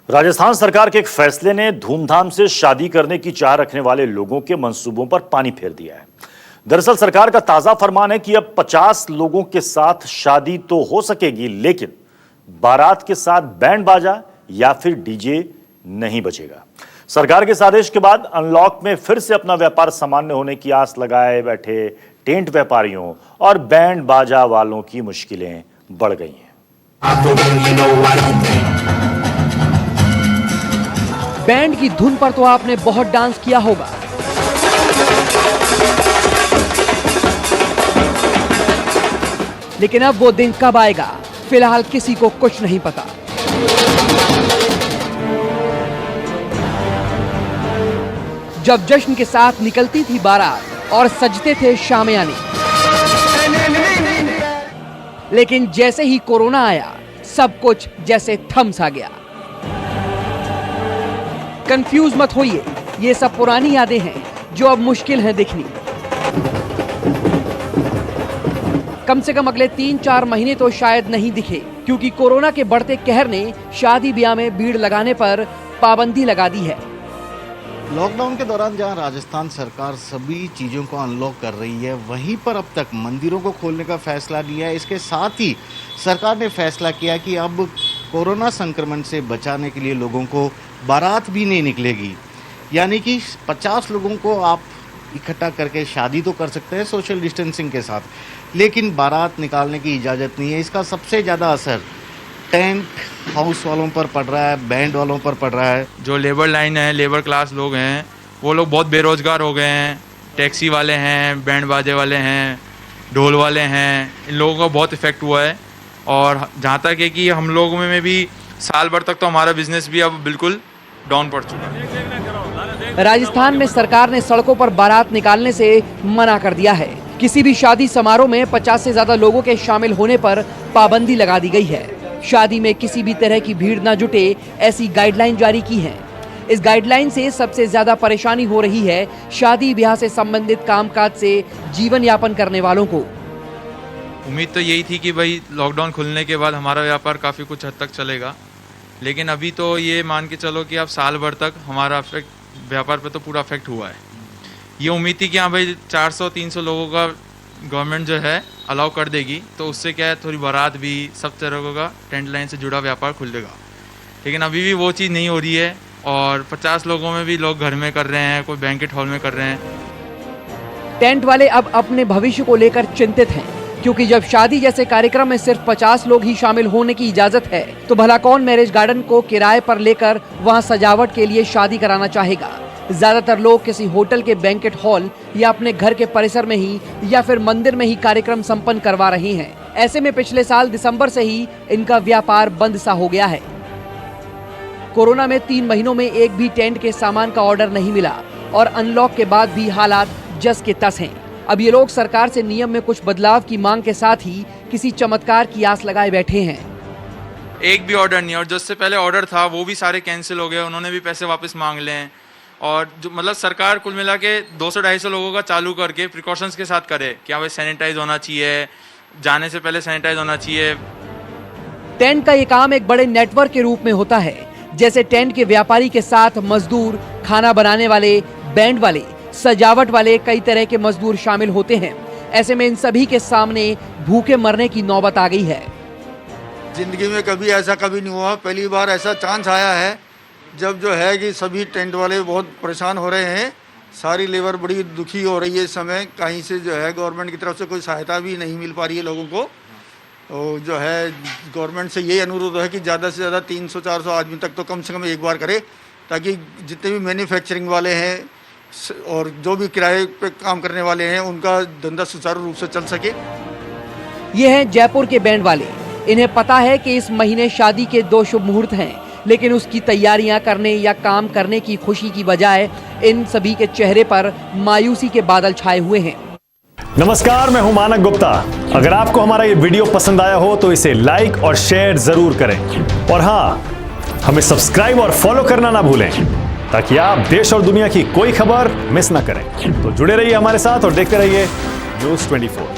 राजस्थान सरकार के एक फैसले ने धूमधाम से शादी करने की चाह रखने वाले लोगों के मंसूबों पर पानी फेर दिया है। दरअसल सरकार का ताजा फरमान है कि अब 50 लोगों के साथ शादी तो हो सकेगी, लेकिन बारात के साथ बैंड बाजा या फिर डीजे नहीं बजेगा। सरकार के इस आदेश के बाद अनलॉक में फिर से अपना व्यापार सामान्य होने की आस लगाए बैठे टेंट व्यापारियों और बैंड बाजा वालों की मुश्किलें बढ़ गई हैं। बैंड की धुन पर तो आपने बहुत डांस किया होगा, लेकिन अब वो दिन कब आएगा, फिलहाल किसी को कुछ नहीं पता। जब जश्न के साथ निकलती थी बारात और सजते थे शामियाने, लेकिन जैसे ही कोरोना आया सब कुछ जैसे थम सा गया। कंफ्यूज मत होइए, ये सब पुरानी यादें हैं जो अब मुश्किल हैं दिखनी। कम से कम अगले 3-4 महीने तो शायद नहीं दिखे, क्योंकि कोरोना के बढ़ते कहर ने शादी ब्याह में भीड़ लगाने पर पाबंदी लगा दी है। लॉकडाउन के दौरान जहां राजस्थान सरकार सभी चीज़ों को अनलॉक कर रही है, वहीं पर अब तक मंदिरों को खोलने का फैसला लिया है। इसके साथ ही सरकार ने फैसला किया कि अब कोरोना संक्रमण से बचाने के लिए लोगों को बारात भी नहीं निकलेगी, यानी कि 50 लोगों को आप इकट्ठा करके शादी तो कर सकते हैं सोशल डिस्टेंसिंग के साथ, लेकिन बारात निकालने की इजाज़त नहीं है। इसका सबसे ज़्यादा असर टेंट हाउस वालों पर पड़ रहा है, बैंड वालों पर पड़ रहा है। जो लेबर लाइन है, लेबर क्लास लोग हैं, वो लोग बहुत बेरोजगार हो गए हैं। टैक्सी वाले हैं, बैंड बाजे वाले हैं, ढोल वाले हैं, इन लोगों का बहुत इफेक्ट हुआ है। और जहाँ तक है कि हम लोगों में भी साल भर तक तो हमारा बिजनेस भी अब बिल्कुल डाउन पड़ चुका है। राजस्थान में सरकार ने सड़कों पर बारात निकालने से मना कर दिया है। किसी भी शादी समारोह में 50 से ज्यादा लोगों के शामिल होने पर पाबंदी लगा दी गई है। शादी में किसी भी तरह की भीड़ न जुटे, ऐसी गाइडलाइन जारी की है। इस गाइडलाइन से सबसे ज्यादा परेशानी हो रही है शादी ब्याह से संबंधित कामकाज से जीवन यापन करने वालों को। उम्मीद तो यही थी कि भाई लॉकडाउन खुलने के बाद हमारा व्यापार काफ़ी कुछ हद तक चलेगा, लेकिन अभी तो ये मान के चलो कि अब साल भर तक हमारा व्यापार पे तो पूरा अफेक्ट हुआ है। ये उम्मीद थी कि हाँ भाई 400-300 लोगों का गवर्नमेंट जो है अलाउ कर देगी, तो उससे क्या है थोड़ी बारात भी, सब तरह का टेंट लाइन से जुड़ा व्यापार खुलेगा। लेकिन अभी भी वो चीज़ नहीं हो रही है और 50 लोगों में भी लोग घर में कर रहे हैं, कोई बैंकेट हॉल में कर रहे हैं। टेंट वाले अब अपने भविष्य को लेकर चिंतित हैं, क्योंकि जब शादी जैसे कार्यक्रम में सिर्फ 50 लोग ही शामिल होने की इजाजत है, तो भला कौन मैरिज गार्डन को किराए पर लेकर वहां सजावट के लिए शादी कराना चाहेगा। ज्यादातर लोग किसी होटल के बैंकेट हॉल या अपने घर के परिसर में ही या फिर मंदिर में ही कार्यक्रम संपन्न करवा रहे हैं। ऐसे में पिछले साल दिसंबर से ही इनका व्यापार बंद सा हो गया है। कोरोना में 3 महीनों में एक भी टेंट के सामान का ऑर्डर नहीं मिला और अनलॉक के बाद भी हालात जस के तस हैं। अब ये लोग सरकार से नियम में कुछ बदलाव की मांग के साथ ही किसी चमत्कार की आस लगाए बैठे हैं। एक भी ऑर्डर नहीं, और जिससे पहले ऑर्डर था वो भी सारे कैंसिल हो गए, उन्होंने भी पैसे वापस मांग ले हैं। और जो मतलब सरकार कुल मिला के 200-250 लोगों का चालू करके प्रिकॉशंस के साथ करे कि हाँ भाई सैनिटाइज होना चाहिए, जाने से पहले सैनिटाइज होना चाहिए। टेंट का ये काम एक बड़े नेटवर्क के रूप में होता है। जैसे टेंट के व्यापारी के साथ मजदूर, खाना बनाने वाले, बैंड वाले, सजावट वाले, कई तरह के मजदूर शामिल होते हैं। ऐसे में इन सभी के सामने भूखे मरने की नौबत आ गई है। जिंदगी में कभी ऐसा कभी नहीं हुआ, पहली बार ऐसा चांस आया है जब जो है कि सभी टेंट वाले बहुत परेशान हो रहे हैं। सारी लेबर बड़ी दुखी हो रही है इस समय। कहीं से जो है गवर्नमेंट की तरफ से कोई सहायता भी नहीं मिल पा रही है लोगों को। तो जो है गवर्नमेंट से यही अनुरोध है कि ज़्यादा से ज़्यादा 300-400 आदमी तक तो कम से कम एक बार करे, ताकि जितने भी मैन्युफैक्चरिंग वाले हैं और जो भी किराए पे काम करने वाले हैं उनका धंधा सुचारू रूप से चल सके। ये हैं जयपुर के बैंड वाले। इन्हें पता है कि इस महीने शादी के 2 शुभ मुहूर्त हैं, लेकिन उसकी तैयारियां करने या काम करने की खुशी की बजाय इन सभी के चेहरे पर मायूसी के बादल छाए हुए हैं। नमस्कार, मैं हूं मानक गुप्ता। अगर आपको हमारा ये वीडियो पसंद आया हो तो इसे लाइक और शेयर जरूर करें, और हाँ, हमें सब्सक्राइब और फॉलो करना ना भूलें, ताकि आप देश और दुनिया की कोई खबर मिस ना करें। तो जुड़े रहिए हमारे साथ और देखते रहिए News 24।